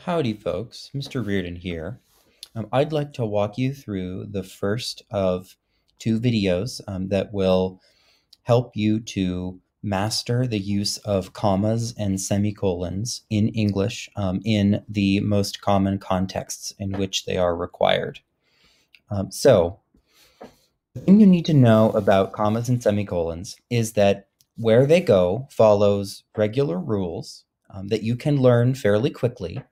Howdy, folks. Mr. Reardon here. I'd like to walk you through the first of two videos that will help you to master the use of commas and semicolons in English in the most common contexts in which they are required. So, the thing you need to know about commas and semicolons is that where they go follows regular rules that you can learn fairly quickly.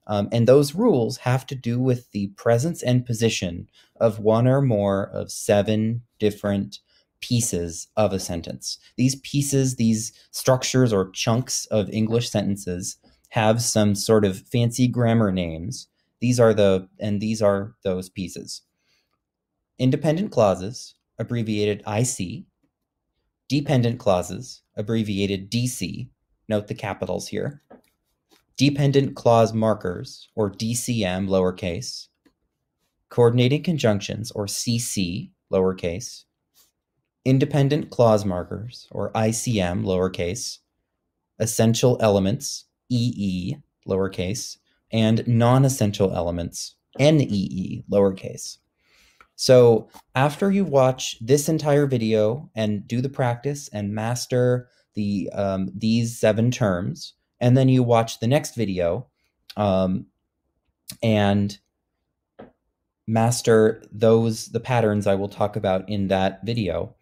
And those rules have to do with the presence and position of one or more of 7 different pieces of a sentence. These pieces, these structures or chunks of English sentences have some sort of fancy grammar names. These are those pieces. Independent clauses, abbreviated IC. Dependent clauses, abbreviated DC. Note the capitals here. Dependent clause markers, or DCM, lowercase. Coordinating conjunctions, or CC, lowercase. Independent clause markers, or ICM, lowercase. Essential elements, EE, lowercase. And non-essential elements, NEE, lowercase. So after you watch this entire video and do the practice and master these 7 terms, and then you watch the next video and master the patterns I will talk about in that video,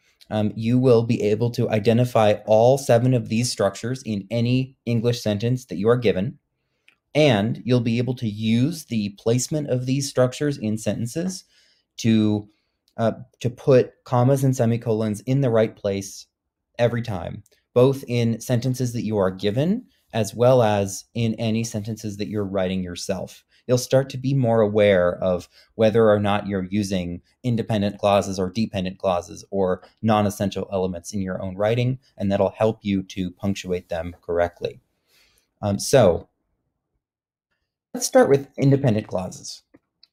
you will be able to identify all 7 of these structures in any English sentence that you are given, and you'll be able to use the placement of these structures in sentences to put commas and semicolons in the right place every time, both in sentences that you are given as well as in any sentences that you're writing yourself. You'll start to be more aware of whether or not you're using independent clauses or dependent clauses or non-essential elements in your own writing, and that'll help you to punctuate them correctly. So let's start with independent clauses.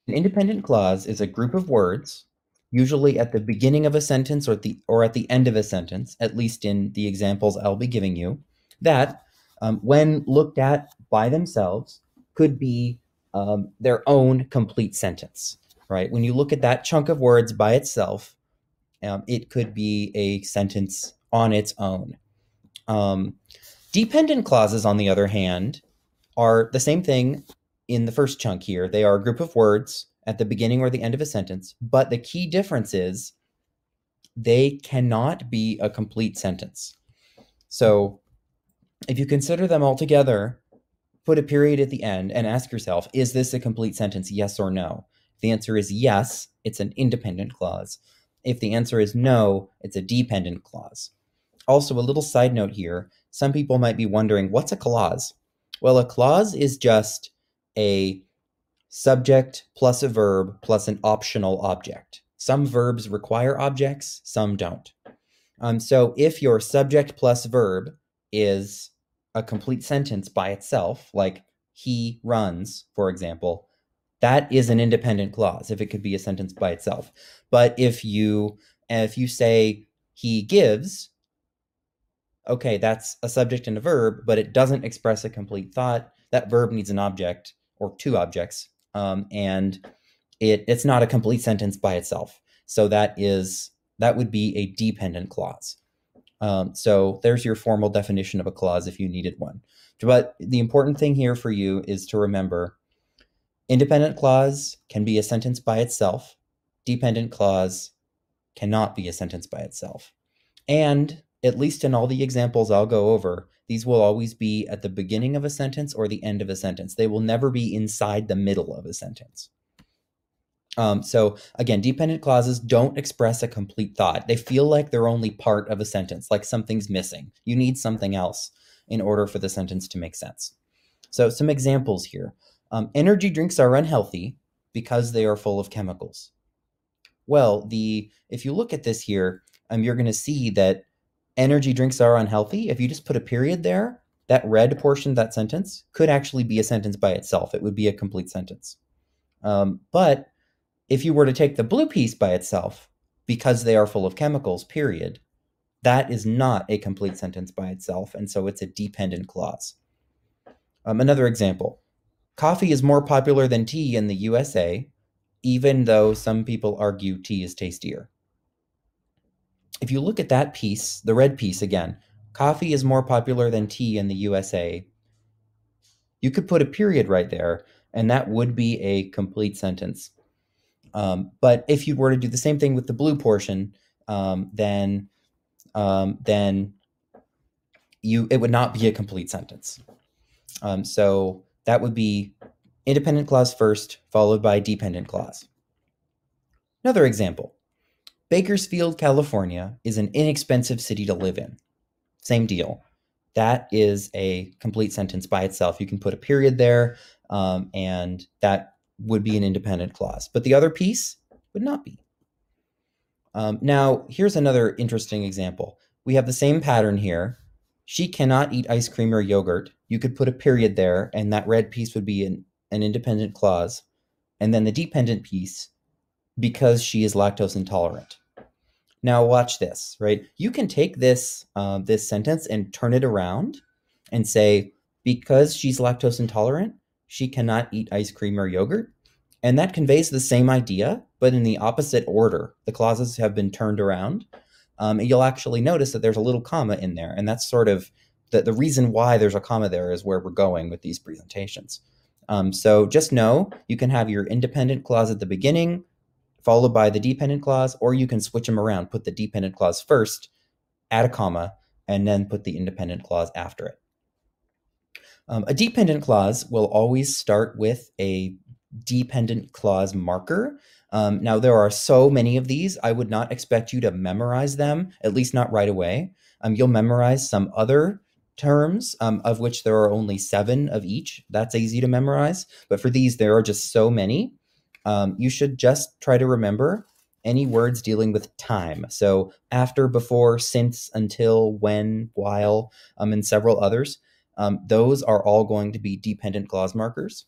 An independent clause is a group of words, usually at the beginning of a sentence or at the end of a sentence, at least in the examples I'll be giving you, that when looked at by themselves could be their own complete sentence, right? When you look at that chunk of words by itself, it could be a sentence on its own. Dependent clauses, on the other hand, are the same thing in the first chunk here. They are a group of words at the beginning or the end of a sentence, but the key difference is they cannot be a complete sentence. So if you consider them all together, put a period at the end and ask yourself, is this a complete sentence, yes or no? If the answer is yes, it's an independent clause. If the answer is no, it's a dependent clause. Also, a little side note here, some people might be wondering, what's a clause? Well, a clause is just a subject plus a verb plus an optional object. Some verbs require objects, some don't. So if your subject plus verb is a complete sentence by itself, like he runs, for example, that is an independent clause if it could be a sentence by itself. But if you say he gives, okay, that's a subject and a verb, but it doesn't express a complete thought. That verb needs an object or 2 objects, and it's not a complete sentence by itself. So that would be a dependent clause. So there's your formal definition of a clause if you needed one. But the important thing here for you is to remember, independent clause can be a sentence by itself. Dependent clause cannot be a sentence by itself. And at least in all the examples I'll go over, these will always be at the beginning of a sentence or the end of a sentence. They will never be inside the middle of a sentence. So again, dependent clauses don't express a complete thought. They feel like they're only part of a sentence, like something's missing. You need something else in order for the sentence to make sense. So some examples here. Energy drinks are unhealthy because they are full of chemicals. Well, if you look at this here, you're going to see that energy drinks are unhealthy. If you just put a period there, that red portion of that sentence could actually be a sentence by itself. It would be a complete sentence. But if you were to take the blue piece by itself, because they are full of chemicals, period, that is not a complete sentence by itself, and so it's a dependent clause. Another example, Coffee is more popular than tea in the USA, even though some people argue tea is tastier. If you look at that piece, the red piece again, coffee is more popular than tea in the USA, you could put a period right there, and that would be a complete sentence. But if you were to do the same thing with the blue portion, then it would not be a complete sentence. So that would be independent clause first, followed by dependent clause. Another example. Bakersfield, California is an inexpensive city to live in. Same deal. That is a complete sentence by itself. You can put a period there, and that would be an independent clause. But the other piece would not be. Now, here's another interesting example. We have the same pattern here. She cannot eat ice cream or yogurt. You could put a period there, and that red piece would be an independent clause. And then the dependent piece, because she is lactose intolerant. Now watch this, right? You can take this this sentence and turn it around and say, because she's lactose intolerant, she cannot eat ice cream or yogurt. And that conveys the same idea, but in the opposite order. The clauses have been turned around. And you'll actually notice that there's a little comma in there. And that's sort of the reason why there's a comma there is where we're going with these presentations. So just know you can have your independent clause at the beginning, followed by the dependent clause, or you can switch them around, put the dependent clause first, add a comma, and then put the independent clause after it. A dependent clause will always start with a dependent clause marker. Now, there are so many of these, I would not expect you to memorize them, at least not right away. You'll memorize some other terms, of which there are only 7 of each. That's easy to memorize. But for these, there are just so many. You should just try to remember any words dealing with time. So after, before, since, until, when, while, and several others. Those are all going to be dependent clause markers.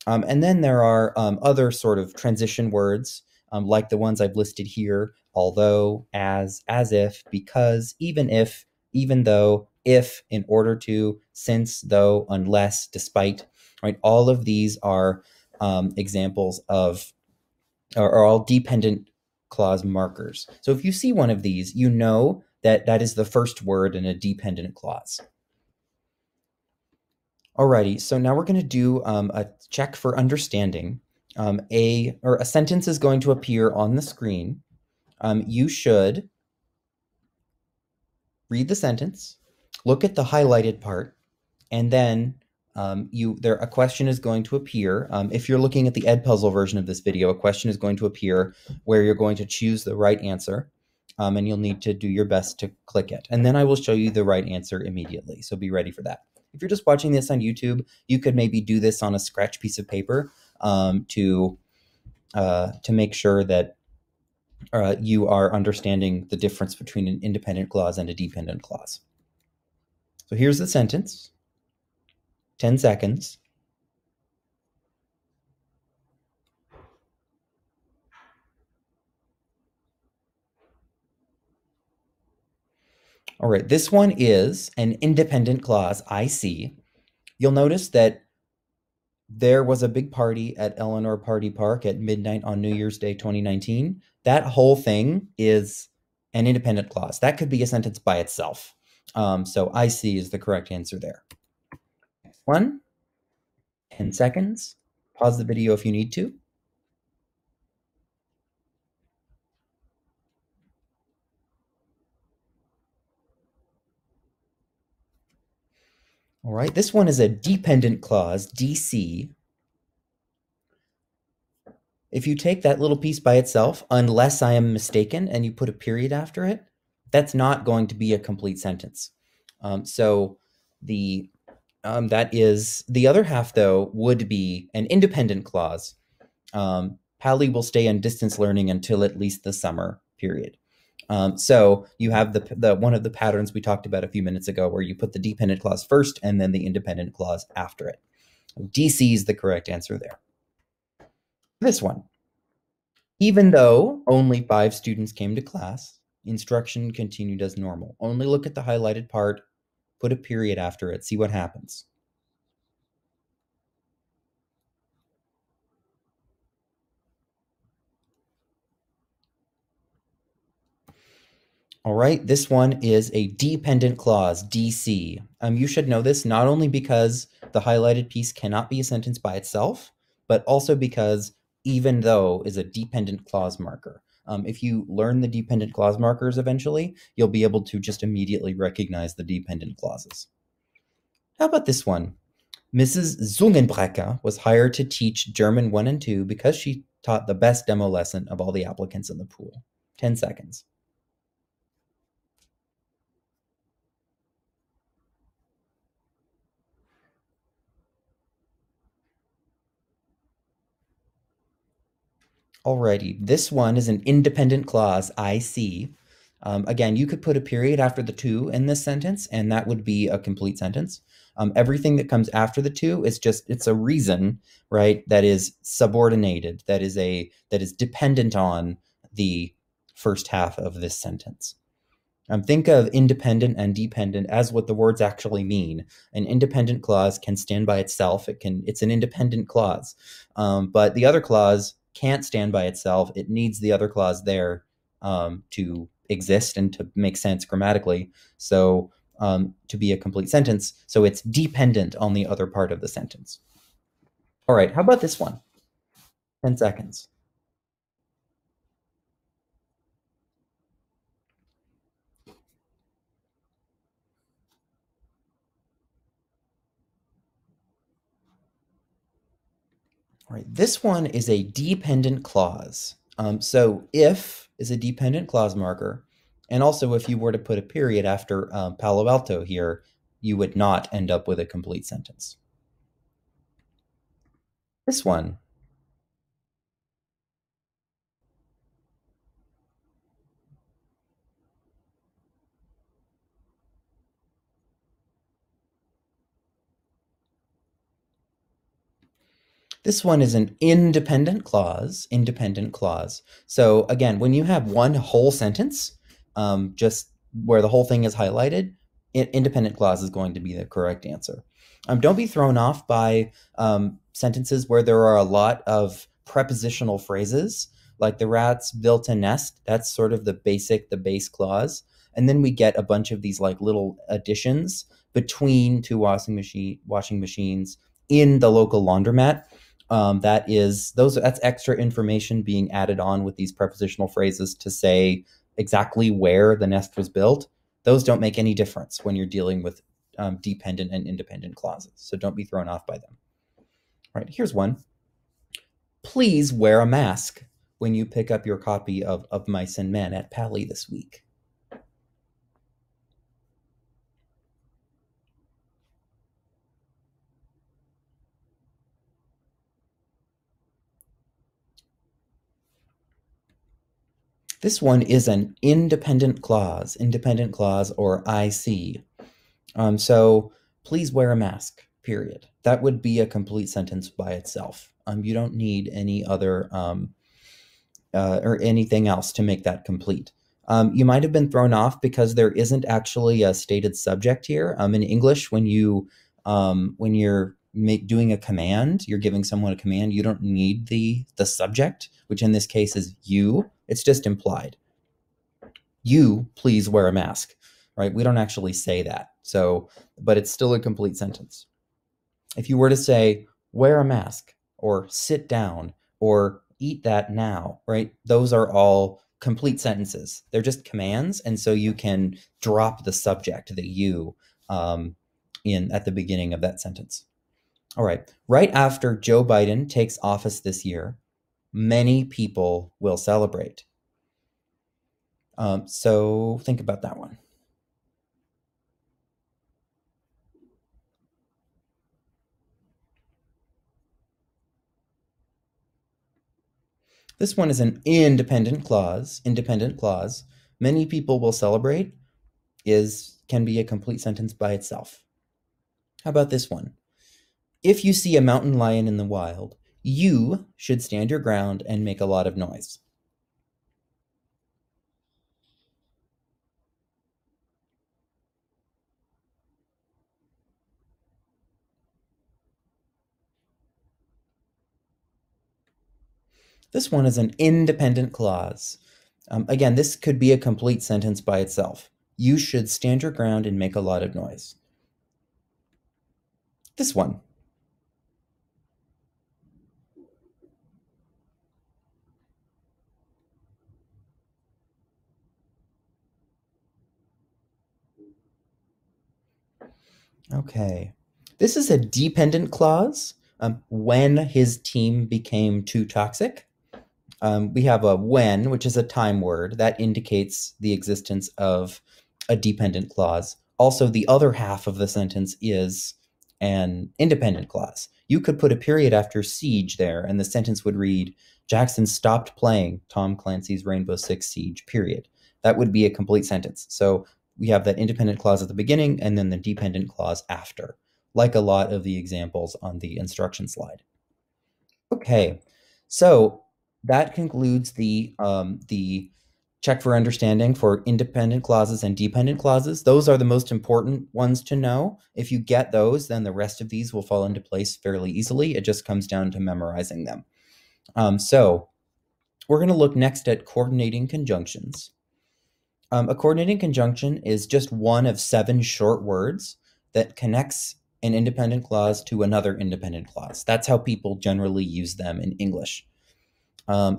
And then there are other sort of transition words, like the ones I've listed here: although, as if, because, even if, even though, if, in order to, since, though, unless, despite. Right? All of these are examples of, are all dependent clause markers. So if you see one of these, you know that that is the first word in a dependent clause. Alrighty, so now we're going to do a check for understanding. A sentence is going to appear on the screen. You should read the sentence, look at the highlighted part, and then a question is going to appear. If you're looking at the Edpuzzle version of this video, a question is going to appear where you're going to choose the right answer, and you'll need to do your best to click it. And then I will show you the right answer immediately, so be ready for that. If you're just watching this on YouTube, you could maybe do this on a scratch piece of paper to make sure that you are understanding the difference between an independent clause and a dependent clause. So here's the sentence. 10 seconds. All right, this one is an independent clause, I see. You'll notice that there was a big party at Eleanor Party Park at midnight on New Year's Day 2019. That whole thing is an independent clause. That could be a sentence by itself. So I see is the correct answer there. Next one, 10 seconds. Pause the video if you need to. All right, this one is a dependent clause, DC. If you take that little piece by itself, unless I am mistaken, and you put a period after it, that's not going to be a complete sentence. So that is the other half, though, would be an independent clause. Pally will stay in distance learning until at least the summer period. So you have the one of the patterns we talked about a few minutes ago, where you put the dependent clause first and then the independent clause after it. DC is the correct answer there. This one. Even though only 5 students came to class, instruction continued as normal. Only look at the highlighted part, put a period after it, see what happens. All right, this one is a dependent clause, DC. You should know this not only because the highlighted piece cannot be a sentence by itself, but also because even though is a dependent clause marker. If you learn the dependent clause markers eventually, you'll be able to just immediately recognize the dependent clauses. How about this one? Mrs. Zungenbrecker was hired to teach German 1 and 2 because she taught the best demo lesson of all the applicants in the pool. 10 seconds. Alrighty, this one is an independent clause, I see. Again, you could put a period after the to in this sentence, and that would be a complete sentence. Everything that comes after the to is just, it's a reason, right, that is subordinated, that is dependent on the first half of this sentence. Think of independent and dependent as what the words actually mean. An independent clause can stand by itself. It's an independent clause, but the other clause can't stand by itself. It needs the other clause there to exist and to make sense grammatically. So to be a complete sentence, so it's dependent on the other part of the sentence. All right, how about this one? 10 seconds. All right, this one is a dependent clause. So if is a dependent clause marker, and also if you were to put a period after Palo Alto here, you would not end up with a complete sentence. This one, This one is an independent clause, independent clause. So again, when you have one whole sentence, just where the whole thing is highlighted, independent clause is going to be the correct answer. Don't be thrown off by sentences where there are a lot of prepositional phrases, like the rats built a nest. That's sort of the base clause. And then we get a bunch of these like little additions between two washing machines in the local laundromat. That's extra information being added on with these prepositional phrases to say exactly where the nest was built. Those don't make any difference when you're dealing with dependent and independent clauses. So don't be thrown off by them. All right, here's one. Please wear a mask when you pick up your copy of Mice and Men at Pally this week. This one is an independent clause or IC. So please wear a mask, period. That would be a complete sentence by itself. You don't need any other or anything else to make that complete. You might have been thrown off because there isn't actually a stated subject here. In English, when you're doing a command, you're giving someone a command, you don't need the subject, which in this case is you. It's just implied. You please wear a mask, right? We don't actually say that. So, but it's still a complete sentence. If you were to say, wear a mask, or sit down, or eat that now, right? Those are all complete sentences. They're just commands. And so you can drop the subject, the you, in at the beginning of that sentence. All right. Right after Joe Biden takes office this year, many people will celebrate. So think about that one. This one is an independent clause. Independent clause. Many people will celebrate can be a complete sentence by itself. How about this one? If you see a mountain lion in the wild, you should stand your ground and make a lot of noise. This one is an independent clause. Again, this could be a complete sentence by itself. You should stand your ground and make a lot of noise. This one. Okay. This is a dependent clause. When his team became too toxic. We have a when, which is a time word that indicates the existence of a dependent clause. Also, the other half of the sentence is an independent clause. You could put a period after siege there, and the sentence would read, Jackson stopped playing Tom Clancy's Rainbow Six Siege, period. That would be a complete sentence. So we have that independent clause at the beginning and then the dependent clause after, like a lot of the examples on the instruction slide. Okay, so that concludes the check for understanding for independent clauses and dependent clauses. Those are the most important ones to know. If you get those, then the rest of these will fall into place fairly easily. It just comes down to memorizing them. So we're going to look next at coordinating conjunctions. A coordinating conjunction is just one of 7 short words that connects an independent clause to another independent clause. That's how people generally use them in English.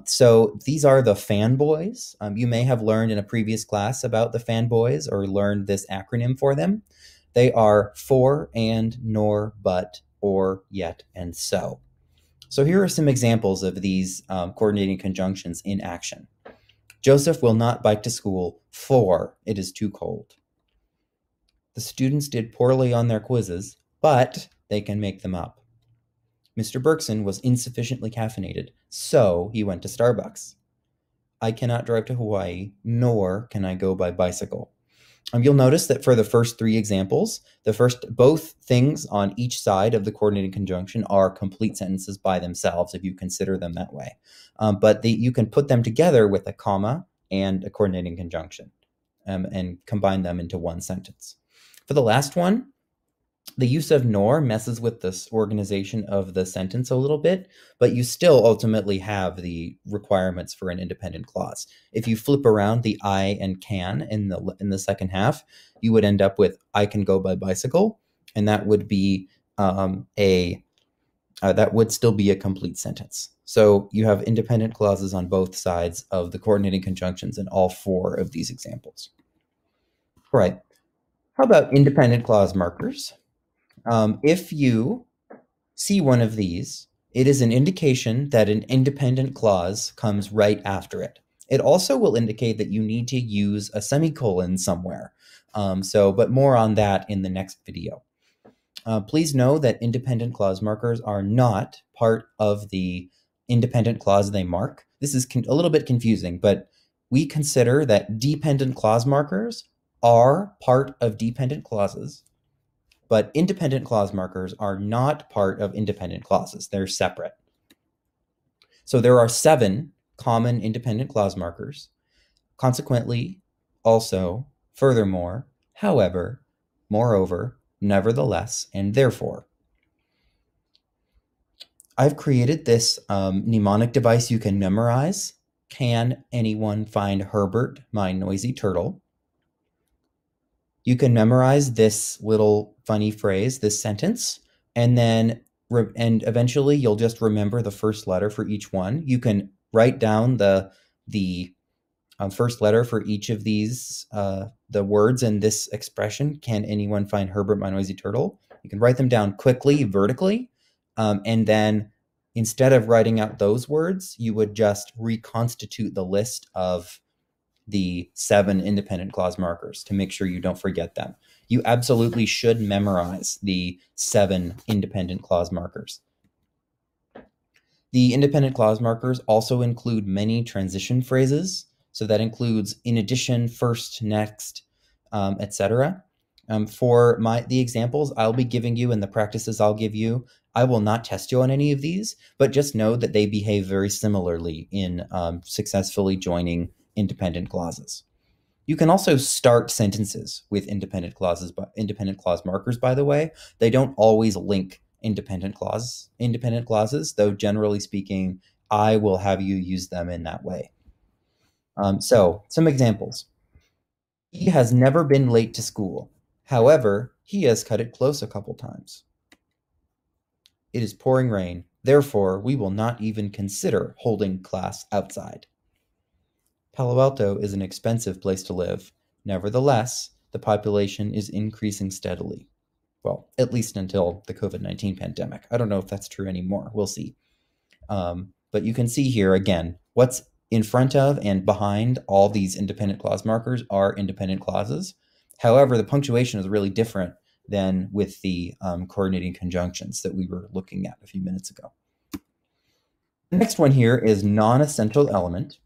So these are the fanboys. You may have learned in a previous class about the fanboys or learned this acronym for them. They are for, and, nor, but, or, yet, and so. So here are some examples of these coordinating conjunctions in action. Joseph will not bike to school, for it is too cold. The students did poorly on their quizzes, but they can make them up. Mr. Bergson was insufficiently caffeinated, so he went to Starbucks. I cannot drive to Hawaii, nor can I go by bicycle. You'll notice that for the first 3 examples, both things on each side of the coordinating conjunction are complete sentences by themselves if you consider them that way. But you can put them together with a comma and a coordinating conjunction and combine them into one sentence. For the last one, the use of nor messes with this organization of the sentence a little bit, but you still ultimately have the requirements for an independent clause. If you flip around the I and can in the second half, you would end up with I can go by bicycle, and that would be that would still be a complete sentence. So you have independent clauses on both sides of the coordinating conjunctions in all 4 of these examples. All right. How about independent clause markers? If you see one of these, it is an indication that an independent clause comes right after it. It also will indicate that you need to use a semicolon somewhere. But more on that in the next video. Please know that independent clause markers are not part of the independent clause they mark. This is a little bit confusing, but we consider that dependent clause markers are part of dependent clauses, but independent clause markers are not part of independent clauses. They're separate. So there are 7 common independent clause markers. Consequently, also, furthermore, however, moreover, nevertheless, and therefore. I've created this mnemonic device you can memorize. Can anyone find Herbert, my noisy turtle? You can memorize this little funny phrase, this sentence, and then eventually you'll just remember the first letter for each one. You can write down the first letter for each of these, the words in this expression. Can anyone find Herbert, my noisy turtle? You can write them down quickly, vertically, and then instead of writing out those words, you would just reconstitute the list of the 7 independent clause markers to make sure you don't forget them. You absolutely should memorize the 7 independent clause markers. The independent clause markers also include many transition phrases. So that includes in addition, first, next, etc. For the examples I'll be giving you and the practices I'll give you, I will not test you on any of these, but just know that they behave very similarly in successfully joining independent clauses. You can also start sentences with independent clause markers, by the way. They don't always link independent clauses, though generally speaking, I will have you use them in that way. So, some examples. He has never been late to school. However, he has cut it close a couple times. It is pouring rain. Therefore, we will not even consider holding class outside. Palo Alto is an expensive place to live. Nevertheless, the population is increasing steadily. Well, at least until the COVID-19 pandemic. I don't know if that's true anymore. We'll see. But you can see here again, what's in front of and behind all these independent clause markers are independent clauses. However, the punctuation is really different than with the coordinating conjunctions that we were looking at a few minutes ago. The next one here is non-essential element.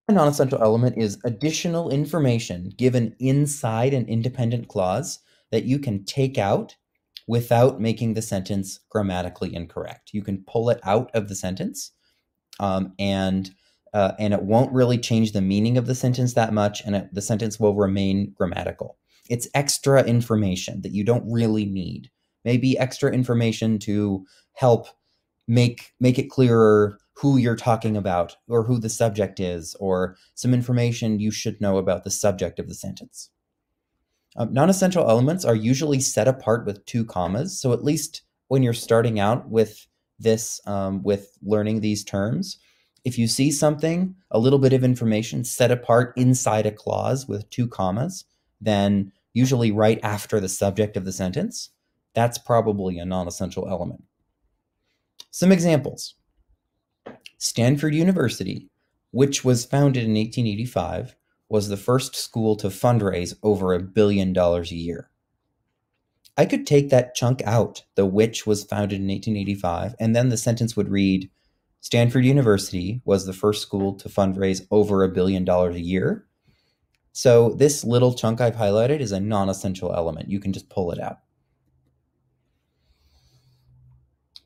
A non-essential element is additional information given inside an independent clause that you can take out without making the sentence grammatically incorrect. You can pull it out of the sentence, and it won't really change the meaning of the sentence that much, and the sentence will remain grammatical. It's extra information that you don't really need. Maybe extra information to help make it clearer who you're talking about or who the subject is, or some information you should know about the subject of the sentence. Non-essential elements are usually set apart with 2 commas. So at least when you're starting out with this, with learning these terms, if you see something, a little bit of information set apart inside a clause with 2 commas, then usually right after the subject of the sentence, that's probably a non-essential element. Some examples. Stanford University, which was founded in 1885, was the first school to fundraise over $1 billion a year. I could take that chunk out, the which was founded in 1885, and then the sentence would read, Stanford University was the first school to fundraise over $1 billion a year. So this little chunk I've highlighted is a non-essential element. You can just pull it out.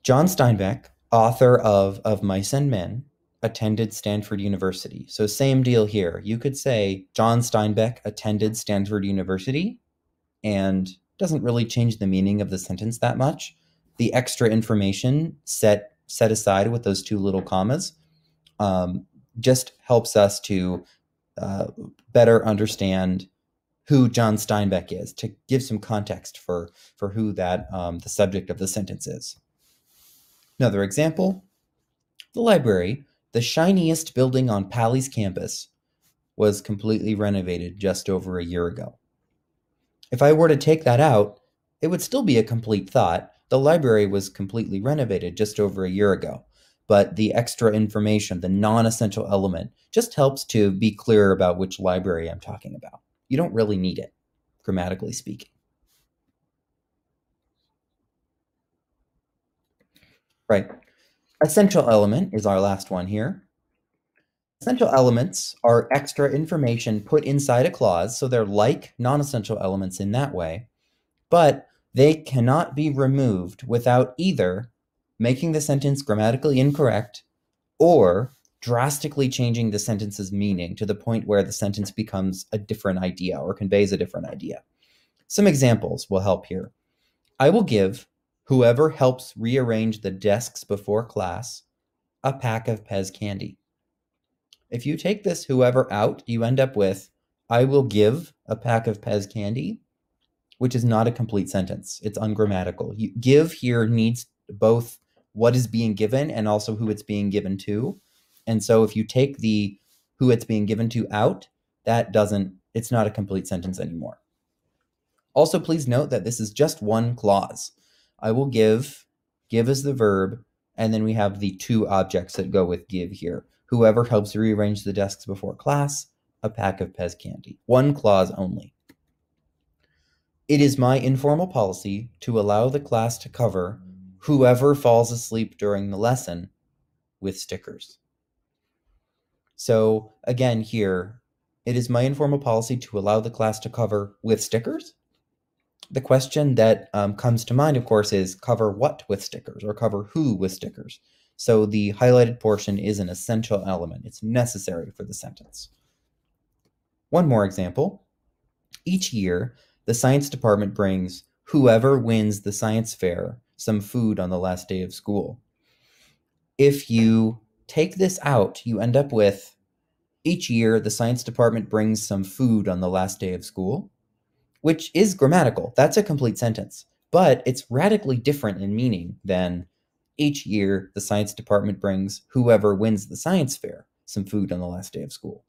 John Steinbeck, author of Mice and Men, attended Stanford University. So same deal here. You could say John Steinbeck attended Stanford University, and doesn't really change the meaning of the sentence that much. The extra information set aside with those 2 little commas just helps us to better understand who John Steinbeck is, to give some context for who that the subject of the sentence is. Another example, the library, the shiniest building on Pally's campus, was completely renovated just over a year ago. If I were to take that out, it would still be a complete thought. The library was completely renovated just over a year ago, but the extra information, the non-essential element, just helps to be clear about which library I'm talking about. You don't really need it, grammatically speaking. Right. Essential element is our last one here. Essential elements are extra information put inside a clause, so they're like non-essential elements in that way, but they cannot be removed without either making the sentence grammatically incorrect or drastically changing the sentence's meaning to the point where the sentence becomes a different idea or conveys a different idea. Some examples will help here. I will give whoever helps rearrange the desks before class a pack of Pez candy. If you take this whoever out, you end up with I will give a pack of Pez candy, which is not a complete sentence. It's ungrammatical. Give here needs both what is being given and also who it's being given to. And so if you take the who it's being given to out, it's not a complete sentence anymore. Also, please note that this is just one clause. I will give is the verb, and then we have the 2 objects that go with give here. Whoever helps rearrange the desks before class, a pack of Pez candy. One clause only. It is my informal policy to allow the class to cover whoever falls asleep during the lesson with stickers. So again here, it is my informal policy to allow the class to cover with stickers. The question that comes to mind, of course, is cover what with stickers or cover who with stickers. So the highlighted portion is an essential element. It's necessary for the sentence. One more example. Each year, the science department brings whoever wins the science fair some food on the last day of school. If you take this out, you end up with Each year, the science department brings some food on the last day of school, which is grammatical. That's a complete sentence, but it's radically different in meaning than each year the science department brings whoever wins the science fair some food on the last day of school.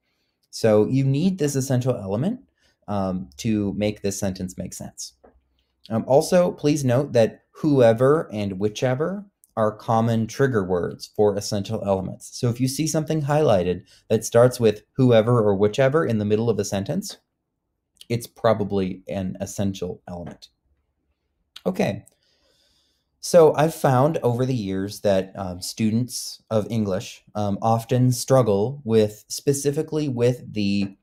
So you need this essential element to make this sentence make sense. Also, please note that whoever and whichever are common trigger words for essential elements. So if you see something highlighted that starts with whoever or whichever in the middle of a sentence, it's probably an essential element. Okay. So I've found over the years that students of English often struggle with specifically with the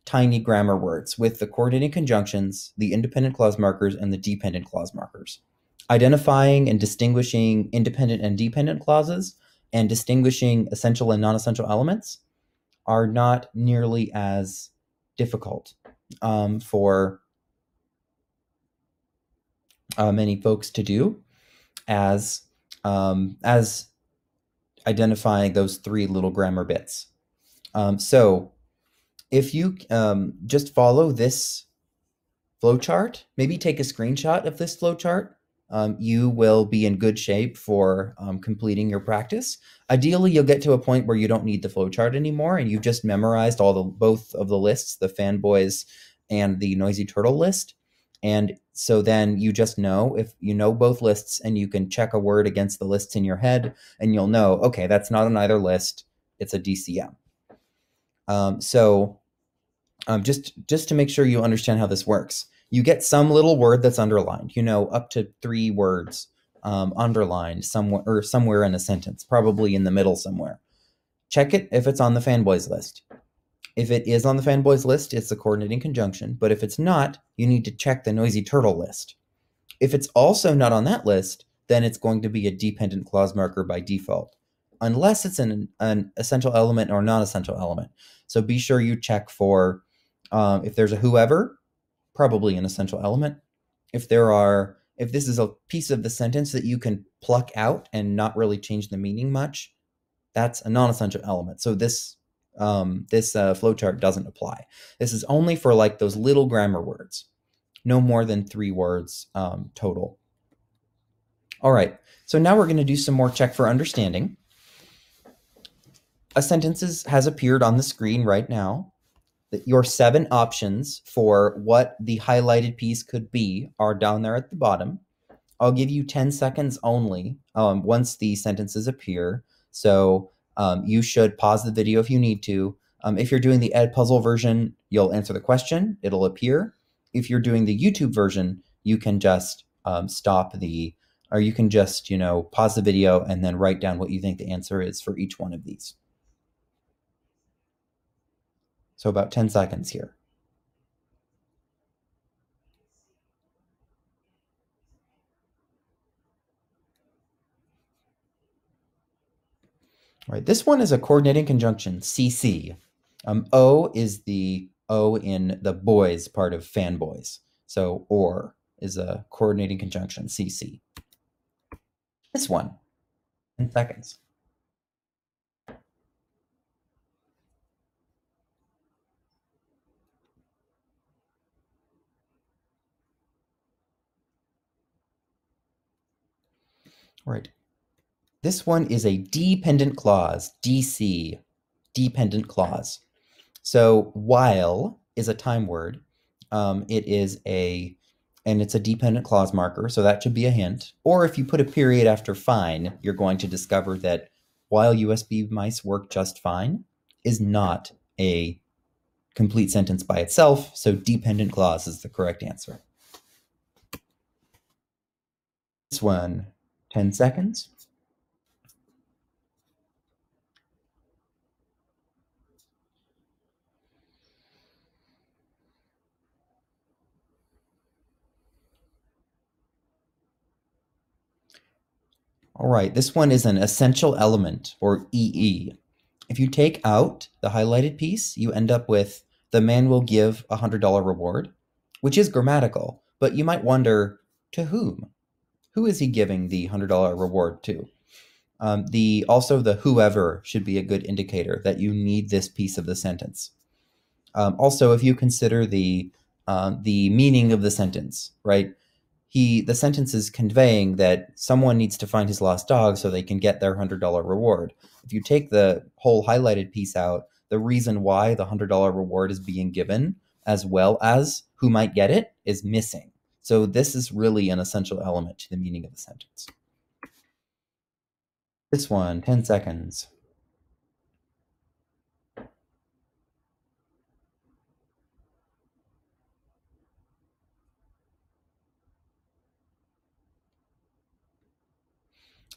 tiny grammar words, with the coordinating conjunctions, the independent clause markers, and the dependent clause markers. Identifying and distinguishing independent and dependent clauses and distinguishing essential and non-essential elements are not nearly as difficult for many folks to do as identifying those three little grammar bits. So if you just follow this flowchart, maybe take a screenshot of this flowchart, you will be in good shape for completing your practice. Ideally, you'll get to a point where you don't need the flowchart anymore, and you've just memorized both of the lists, the fanboys and the noisy turtle list. And so then you just know, if you know both lists, and you can check a word against the lists in your head, and you'll know, okay, that's not on either list, it's a DCM. Just to make sure you understand how this works, you get some little word that's underlined, up to 3 words underlined somewhere in a sentence, probably in the middle somewhere. Check it if it's on the fanboys list. If it is on the fanboys list, it's the coordinating conjunction, but if it's not, you need to check the noisy turtle list. If it's also not on that list, then it's going to be a dependent clause marker by default, unless it's an essential element or non-essential element. So be sure you check for if there's a whoever, probably an essential element. If this is a piece of the sentence that you can pluck out and not really change the meaning much, that's a non-essential element. So this flowchart doesn't apply. This is only for like those little grammar words, no more than 3 words total. All right, so now we're going to do some more check for understanding. A sentence has appeared on the screen right now. Your 7 options for what the highlighted piece could be are down there at the bottom. I'll give you 10 seconds only once the sentences appear. So you should pause the video if you need to. If you're doing the Edpuzzle version, you'll answer the question. It'll appear. If you're doing the YouTube version, you can just you can just, pause the video and then write down what you think the answer is for each one of these. So about 10 seconds here. All right, this one is a coordinating conjunction, CC. O is the O in the boys part of fanboys. So or is a coordinating conjunction, CC. This one, 10 seconds. All right. This one is a dependent clause, DC, dependent clause. So while is a time word. It's a dependent clause marker, so that should be a hint. Or if you put a period after fine, you're going to discover that while USB mice work just fine is not a complete sentence by itself, so dependent clause is the correct answer. This one, 10 seconds. All right, this one is an essential element, or EE. If you take out the highlighted piece, you end up with the man will give a $100 reward, which is grammatical, but you might wonder, to whom? Who is he giving the $100 reward to? Also the whoever should be a good indicator that you need this piece of the sentence. Also, if you consider the meaning of the sentence, right? The sentence is conveying that someone needs to find his lost dog so they can get their $100 reward. If you take the whole highlighted piece out, the reason why the $100 reward is being given, as well as who might get it, is missing. So this is really an essential element to the meaning of the sentence. This one, 10 seconds.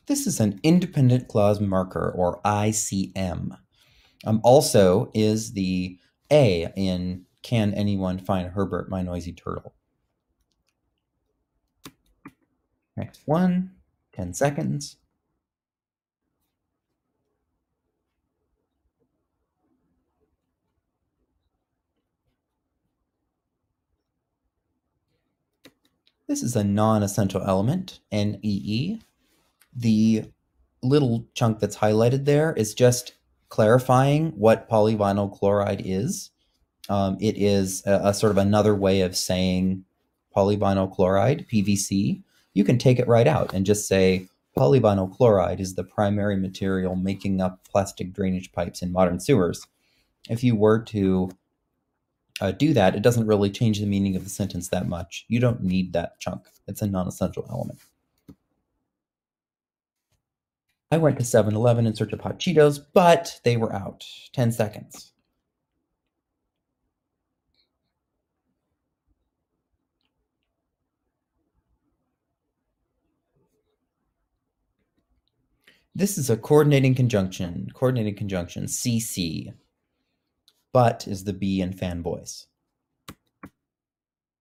This is an independent clause marker, or ICM. Also is the A in Can Anyone Find Herbert, My Noisy Turtle? Next one, 10 seconds. This is a non-essential element, NEE. The little chunk that's highlighted there is just clarifying what polyvinyl chloride is. It is a sort of another way of saying polyvinyl chloride, PVC. You can take it right out and just say polyvinyl chloride is the primary material making up plastic drainage pipes in modern sewers. If you were to do that, it doesn't really change the meaning of the sentence that much. You don't need that chunk. It's a non-essential element. I went to 7-Eleven in search of hot Cheetos, but they were out. 10 seconds. This is a coordinating conjunction, CC. But is the B in fanboys.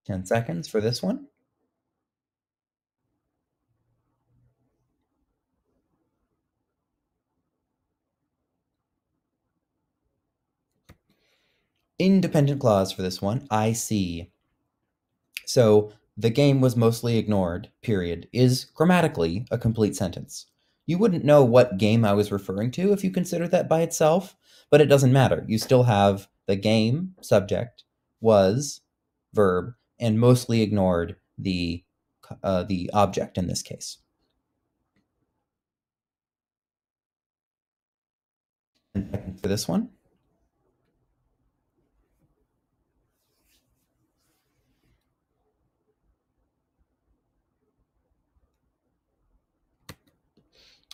10 seconds for this one. Independent clause for this one, I see. So the game was mostly ignored, period, is grammatically a complete sentence. You wouldn't know what game I was referring to if you considered that by itself, but it doesn't matter. You still have the game, subject, was, verb, and mostly ignored the object in this case. And for this one.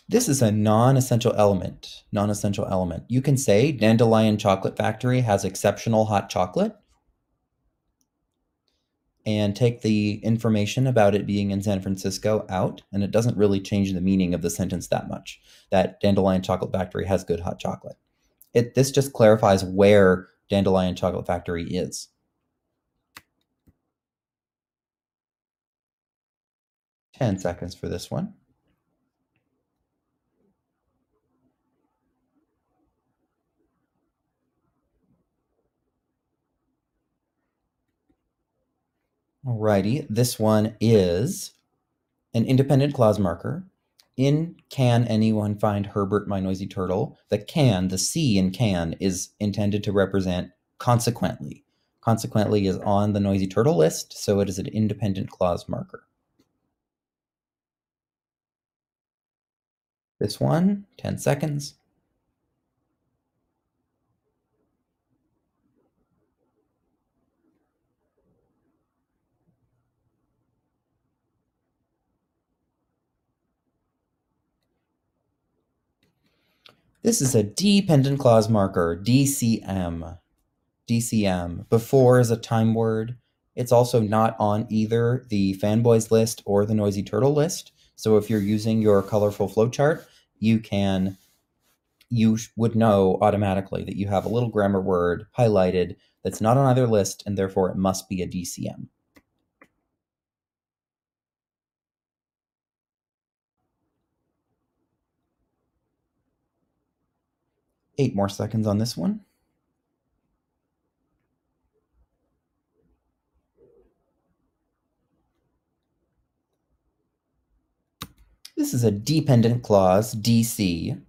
This is a non-essential element. Non-essential element. You can say Dandelion Chocolate Factory has exceptional hot chocolate and take the information about it being in San Francisco out, and it doesn't really change the meaning of the sentence that much, that Dandelion Chocolate Factory has good hot chocolate. This just clarifies where Dandelion Chocolate Factory is. Ten seconds for this one. Alrighty, this one is an independent clause marker. In Can Anyone Find Herbert, My Noisy Turtle? The can, the C in can, is intended to represent consequently. Consequently is on the Noisy Turtle list, so it is an independent clause marker. This one, 10 seconds. This is a dependent clause marker, DCM. DCM. Before is a time word. It's also not on either the fanboys list or the Noisy Turtle list. So if you're using your colorful flowchart, you would know automatically that you have a little grammar word highlighted that's not on either list, and therefore it must be a DCM. Eight more seconds on this one. This is is a dependent clause, DC.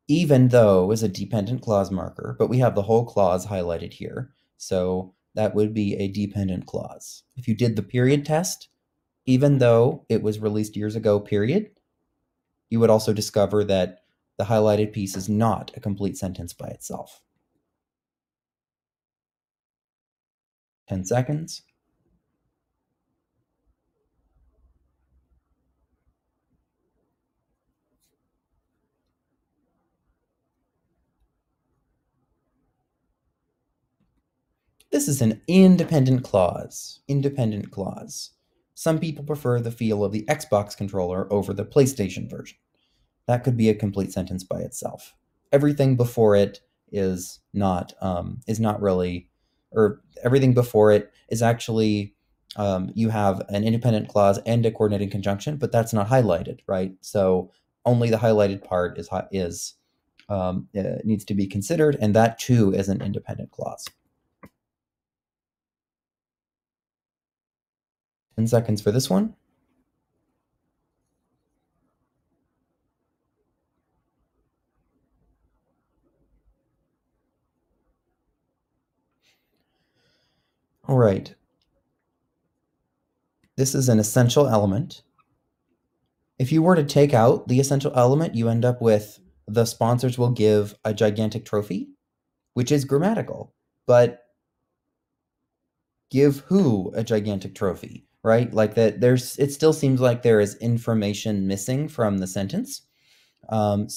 Even though is a dependent clause marker, but we have the whole clause highlighted here. So that would be a dependent clause. If you did the period test, even though it was released years ago, period, you would also discover that the highlighted piece is not a complete sentence by itself. 10 seconds. This is an independent clause. Independent clause. Some people prefer the feel of the Xbox controller over the PlayStation version. That could be a complete sentence by itself. Everything before it is not really, or everything before it is actually, you have an independent clause and a coordinating conjunction, but that's not highlighted, right? So only the highlighted part needs to be considered, and that too is an independent clause. 10 seconds for this one. All right. This is an essential element. If you were to take out the essential element, you end up with the sponsors will give a gigantic trophy, which is grammatical, but give who a gigantic trophy, right? Like that it still seems like there is information missing from the sentence. And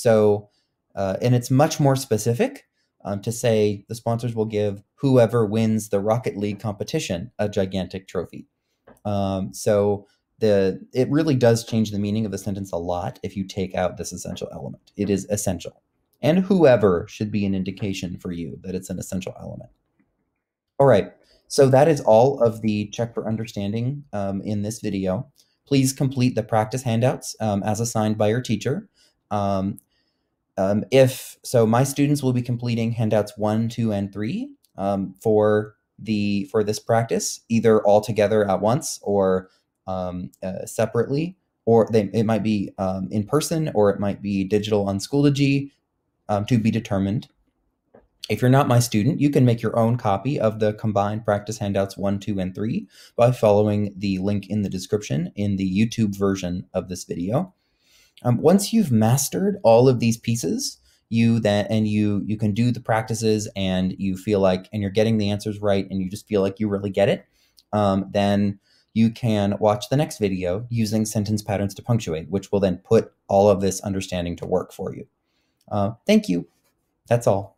it's much more specific to say the sponsors will give whoever wins the Rocket League competition a gigantic trophy. It really does change the meaning of the sentence a lot if you take out this essential element. It is essential. And whoever should be an indication for you that it's an essential element. All right. So that is all of the check for understanding in this video. Please complete the practice handouts as assigned by your teacher. My students will be completing handouts 1, 2, and 3 for this practice, either all together at once or separately, or it might be in person, or it might be digital on Schoology, to be determined. If you're not my student, you can make your own copy of the combined practice handouts 1, 2, and 3 by following the link in the description in the YouTube version of this video. Once you've mastered all of these pieces, you can do the practices and you feel like, and you're getting the answers right, and you just feel like you really get it, then you can watch the next video using sentence patterns to punctuate, which will then put all of this understanding to work for you. Thank you. That's all.